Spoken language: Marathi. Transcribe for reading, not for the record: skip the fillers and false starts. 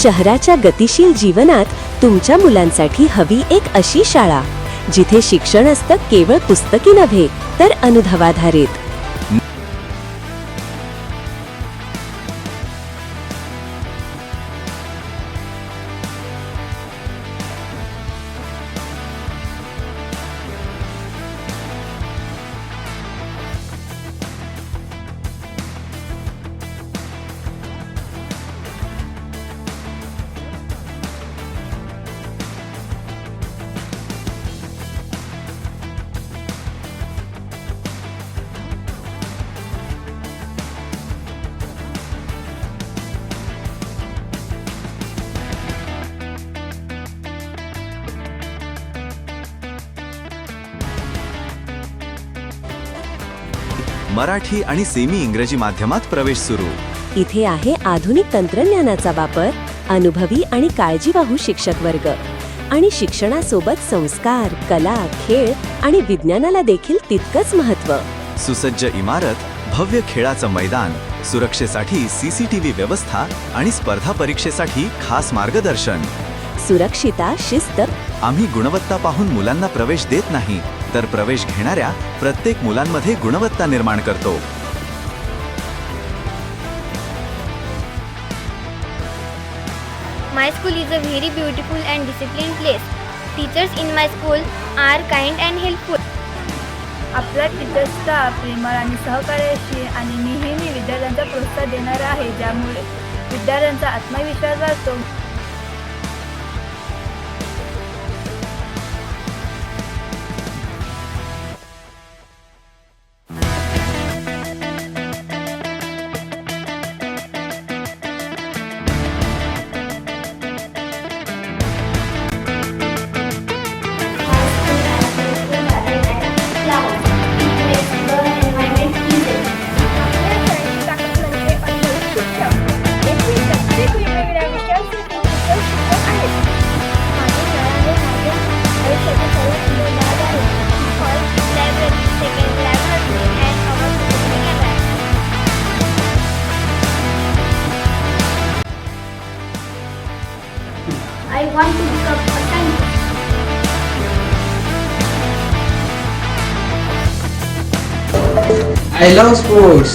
शहराच्या गतिशील जीवनात तुमच्या मुलांसाठी हवी एक अशी शाळा जिथे शिक्षण असतं केवळ पुस्तकी नव्हे तर अनुभवाधारित। मराठी आणि सेमी इंग्रजी माध्यमात प्रवेश सुरू। इथे आहे आधुनिक तंत्रज्ञानाचा वापर, अनुभवी आणि काळजीवाहू शिक्षक वर्ग आणि शिक्षणासोबत संस्कार, कला, खेळ आणि विज्ञानाला देखील तितकंच महत्त्व। सुसज्ज इमारत, भव्य खेळाचं मैदान, सुरक्षेसाठी सीसीटीव्ही व्यवस्था आणि स्पर्धा परीक्षेसाठी खास मार्गदर्शन। सुरक्षिता, शिस्त। आम्ही गुणवत्ता पाहून मुलांना प्रवेश देत नाही, तर प्रवेश घेणाऱ्या प्रत्येक मुलांमध्ये गुणवत्ता निर्माण करतो। My school is a very beautiful and disciplined place. Teachers in my school are kind and helpful. आपला टीचर स्टाफ प्रेमळ आणि सहकार्यशील आणि नेहमी विद्यार्थ्यांचा प्रोत्साहन देणारा आहे, ज्यामुळे विद्यार्थ्यांचा आत्मविश्वास वाढतो। I want to become a scientist. I love sports.